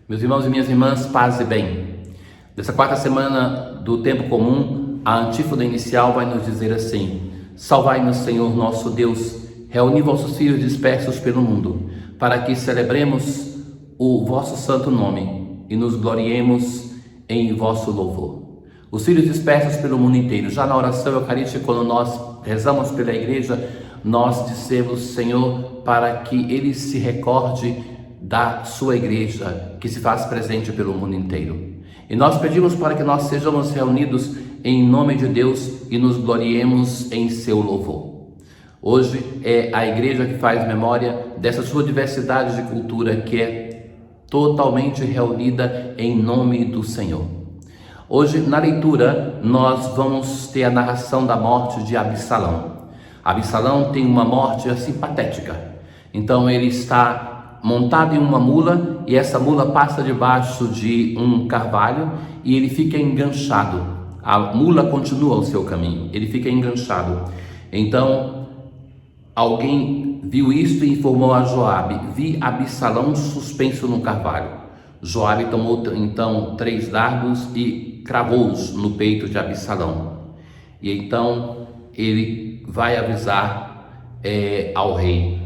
Meus irmãos e minhas irmãs, paz e bem. Nessa quarta semana do tempo comum, a antífona inicial vai nos dizer assim: Salvai-nos, Senhor nosso Deus, reuni vossos filhos dispersos pelo mundo, para que celebremos o vosso santo nome e nos gloriemos em vosso louvor. Os filhos dispersos pelo mundo inteiro. Já na oração eucarística, quando nós rezamos pela igreja, nós dizemos, Senhor, para que ele se recorde da sua igreja, que se faz presente pelo mundo inteiro. E nós pedimos para que nós sejamos reunidos em nome de Deus e nos gloriemos em seu louvor. Hoje é a igreja que faz memória dessa sua diversidade de cultura que é totalmente reunida em nome do Senhor. Hoje, na leitura, nós vamos ter a narração da morte de Absalão. Absalão tem uma morte assim patética. Então ele está montado em uma mula e essa mula passa debaixo de um carvalho e ele fica enganchado. A mula continua o seu caminho, ele fica enganchado. Então alguém viu isto e informou a Joabe: vi Absalão suspenso no carvalho. Joabe tomou então 3 dardos e cravou-os no peito de Absalão. E então ele vai avisar ao rei: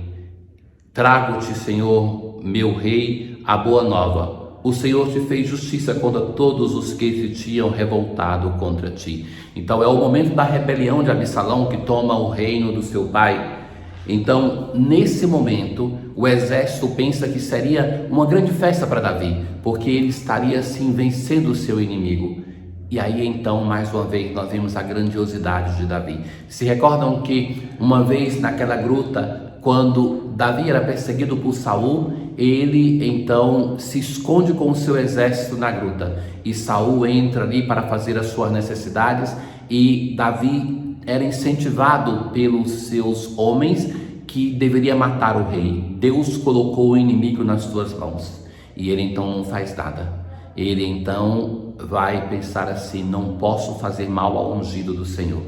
trago-te, Senhor, meu rei, a boa nova. O Senhor te fez justiça contra todos os que se tinham revoltado contra ti. Então é o momento da rebelião de Absalão, que toma o reino do seu pai. Então, nesse momento, o exército pensa que seria uma grande festa para Davi, porque ele estaria assim vencendo o seu inimigo. E aí então, mais uma vez, nós vemos a grandiosidade de Davi. Se recordam que uma vez naquela gruta, quando Davi era perseguido por Saul, ele então se esconde com o seu exército na gruta. E Saul entra ali para fazer as suas necessidades e Davi era incentivado pelos seus homens que deveria matar o rei. Deus colocou o inimigo nas suas mãos e ele então não faz nada. Ele então vai pensar assim: não posso fazer mal ao ungido do Senhor.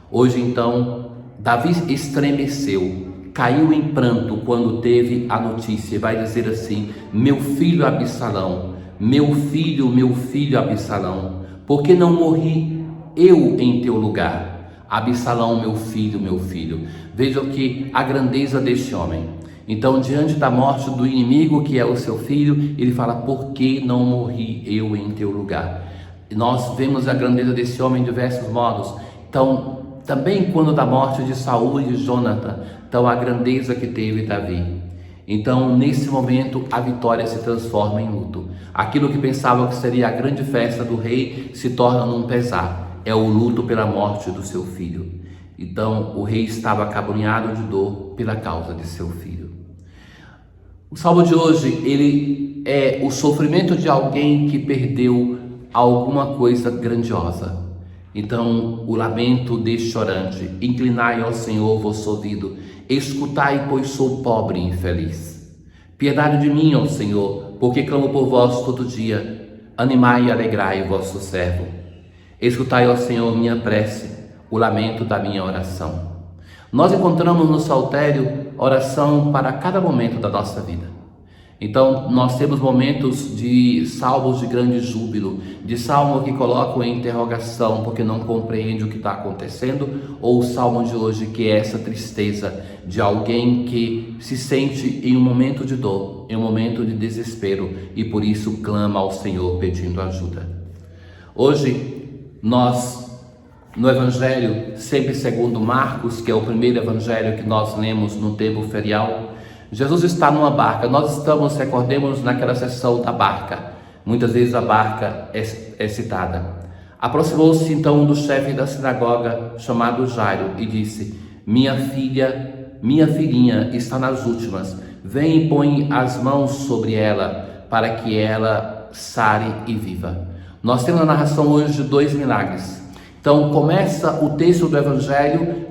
Hoje então Davi estremeceu, caiu em pranto quando teve a notícia, vai dizer assim: meu filho Absalão, meu filho Absalão, por que não morri eu em teu lugar? Absalão, meu filho. Vejam que a grandeza deste homem. Então, diante da morte do inimigo que é o seu filho, ele fala: por que não morri eu em teu lugar? E nós vemos a grandeza desse homem em diversos modos. Então, também quando da morte de Saul e de Jonathan, então a grandeza que teve Davi. Então, nesse momento, a vitória se transforma em luto. Aquilo que pensava que seria a grande festa do rei se torna num pesar. É o luto pela morte do seu filho. Então, o rei estava acabrunhado de dor pela causa de seu filho. O salmo de hoje, ele é o sofrimento de alguém que perdeu alguma coisa grandiosa. Então, o lamento deste orante: inclinai ao Senhor vosso ouvido, escutai, pois sou pobre e infeliz. Piedade de mim, ó Senhor, porque clamo por vós todo dia. Animai e alegrai vosso servo. Escutai, ó Senhor, minha prece, o lamento da minha oração. Nós encontramos no saltério oração para cada momento da nossa vida. Então, nós temos momentos de salmos de grande júbilo, de salmo que colocam em interrogação porque não compreende o que está acontecendo, ou o salmo de hoje que é essa tristeza de alguém que se sente em um momento de dor, em um momento de desespero e por isso clama ao Senhor pedindo ajuda. Hoje, nós, no Evangelho, sempre segundo Marcos, que é o primeiro Evangelho que nós lemos no tempo ferial, Jesus está numa barca. Nós estamos, recordemos, naquela sessão da barca. Muitas vezes a barca é citada. Aproximou-se então um dos chefes da sinagoga, chamado Jairo, e disse: minha filhinha está nas últimas. Vem e põe as mãos sobre ela, para que ela sare e viva. Nós temos a narração hoje de 2 milagres. Então começa o texto do Evangelho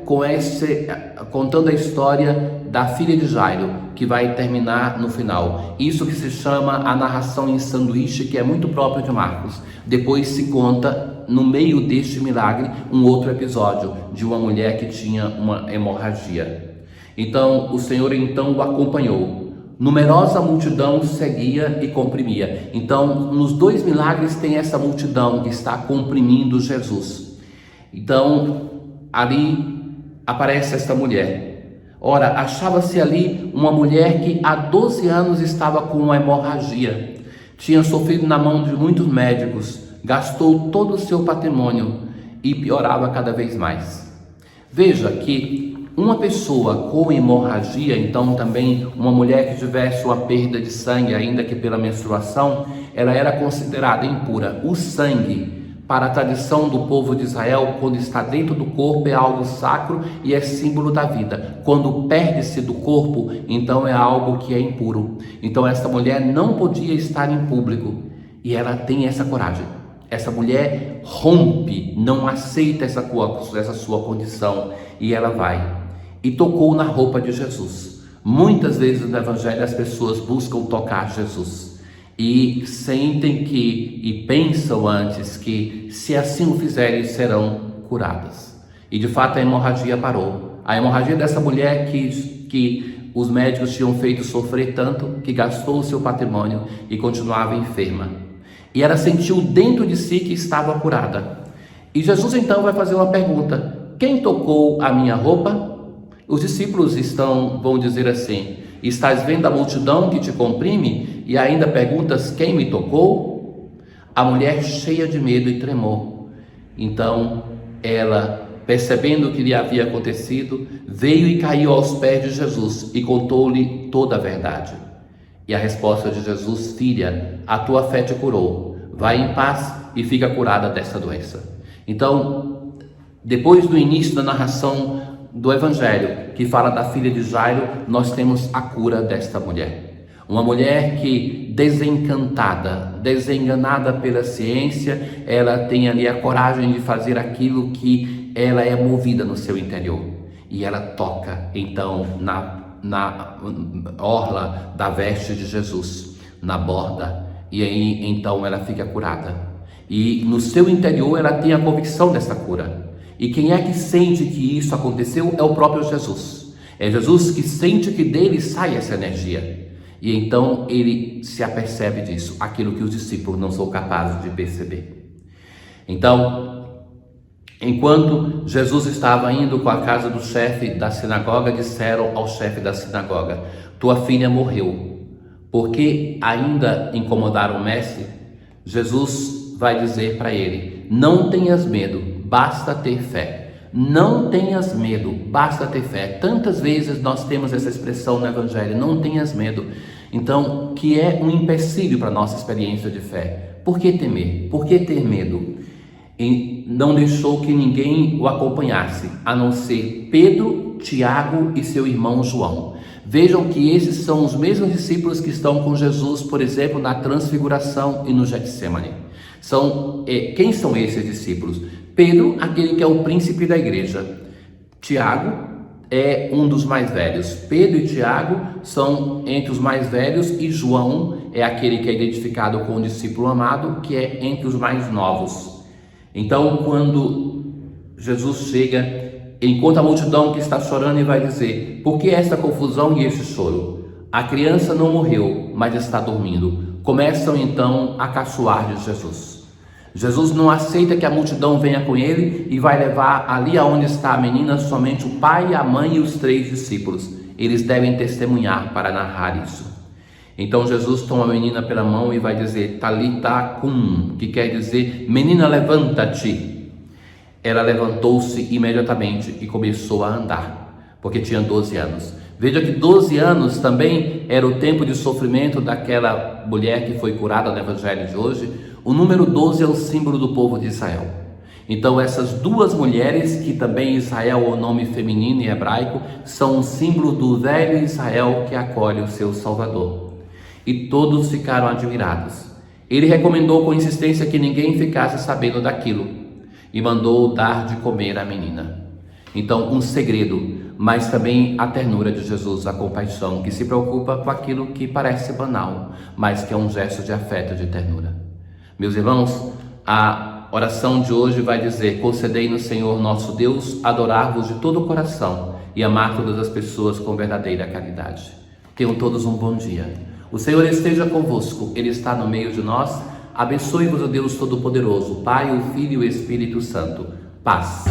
contando a história da filha de Jairo, que vai terminar no final. Isso que se chama a narração em sanduíche, que é muito próprio de Marcos. Depois se conta, no meio deste milagre, um outro episódio de uma mulher que tinha uma hemorragia. Então o Senhor então o acompanhou. numerosa multidão seguia e comprimia. Então, nos dois milagres tem essa multidão que está comprimindo Jesus. Então, ali aparece esta mulher. Ora, achava-se ali uma mulher que há 12 anos estava com uma hemorragia. Tinha sofrido na mão de muitos médicos, gastou todo o seu patrimônio e piorava cada vez mais. Veja que uma pessoa com hemorragia, então também uma mulher que tivesse uma perda de sangue, ainda que pela menstruação, ela era considerada impura. O sangue, para a tradição do povo de Israel, quando está dentro do corpo é algo sacro e é símbolo da vida. Quando perde-se do corpo, então é algo que é impuro. Então essa mulher não podia estar em público e ela tem essa coragem. Essa mulher rompe, não aceita essa sua condição e ela vai e tocou na roupa de Jesus. Muitas vezes no Evangelho as pessoas buscam tocar Jesus e sentem que e pensam antes que se assim o fizerem serão curadas. E de fato a hemorragia parou. A hemorragia dessa mulher que os médicos tinham feito sofrer tanto que gastou o seu patrimônio e continuava enferma. E ela sentiu dentro de si que estava curada. E Jesus então vai fazer uma pergunta: quem tocou a minha roupa? Os discípulos vão dizer assim: estás vendo a multidão que te comprime e ainda perguntas quem me tocou? A mulher, cheia de medo e tremor. Então ela, percebendo o que lhe havia acontecido, veio e caiu aos pés de Jesus e contou-lhe toda a verdade. E a resposta de Jesus: filha, a tua fé te curou, vai em paz e fica curada dessa doença. Então, depois do início da narração do Evangelho, que fala da filha de Jairo, nós temos a cura desta mulher. Uma mulher que, desencantada, desenganada pela ciência, ela tem ali a coragem de fazer aquilo que ela é movida no seu interior. E ela toca, então, na orla da veste de Jesus, na borda, e aí então ela fica curada. E no seu interior ela tem a convicção dessa cura. E quem é que sente que isso aconteceu? É o próprio Jesus. É Jesus que sente que dele sai essa energia. E então ele se apercebe disso, aquilo que os discípulos não são capazes de perceber. Então, enquanto Jesus estava indo com a casa do chefe da sinagoga, disseram ao chefe da sinagoga: tua filha morreu. Por que ainda incomodar o mestre? Jesus vai dizer para ele: não tenhas medo, basta ter fé. Não tenhas medo, basta ter fé. Tantas vezes nós temos essa expressão no Evangelho: não tenhas medo. Então, que é um empecilho para a nossa experiência de fé. Por que temer? Por que ter medo? E não deixou que ninguém o acompanhasse, a não ser Pedro, Tiago e seu irmão João. Vejam que esses são os mesmos discípulos que estão com Jesus, por exemplo, na Transfiguração e no Getsemane. Quem são esses discípulos? Pedro, aquele que é o príncipe da igreja. Tiago é um dos mais velhos. Pedro e Tiago são entre os mais velhos e João é aquele que é identificado com o discípulo amado, que é entre os mais novos. Então, quando Jesus chega, encontra a multidão que está chorando e vai dizer: por que esta confusão e este choro? A criança não morreu, mas está dormindo. Começam então a caçoar de Jesus. Jesus não aceita que a multidão venha com ele e vai levar ali aonde está a menina somente o pai, a mãe e os 3 discípulos. Eles devem testemunhar para narrar isso. Então Jesus toma a menina pela mão e vai dizer: Talita cum, que quer dizer: menina, levanta-te. Ela levantou-se imediatamente e começou a andar, porque tinha 12 anos. Veja que 12 anos também era o tempo de sofrimento daquela mulher que foi curada no Evangelho de hoje. O número 12 é o símbolo do povo de Israel. Então essas duas mulheres, que também Israel é o nome feminino e hebraico, são um símbolo do velho Israel que acolhe o seu Salvador. E todos ficaram admirados. Ele recomendou com insistência que ninguém ficasse sabendo daquilo e mandou dar de comer à menina. Então, um segredo, mas também a ternura de Jesus, a compaixão, que se preocupa com aquilo que parece banal, mas que é um gesto de afeto e de ternura. Meus irmãos, a oração de hoje vai dizer: concedei-nos, Senhor nosso Deus, adorar-vos de todo o coração e amar todas as pessoas com verdadeira caridade. Tenham todos um bom dia. O Senhor esteja convosco, Ele está no meio de nós. Abençoe-vos o Deus Todo-Poderoso, Pai, o Filho e o Espírito Santo. Paz.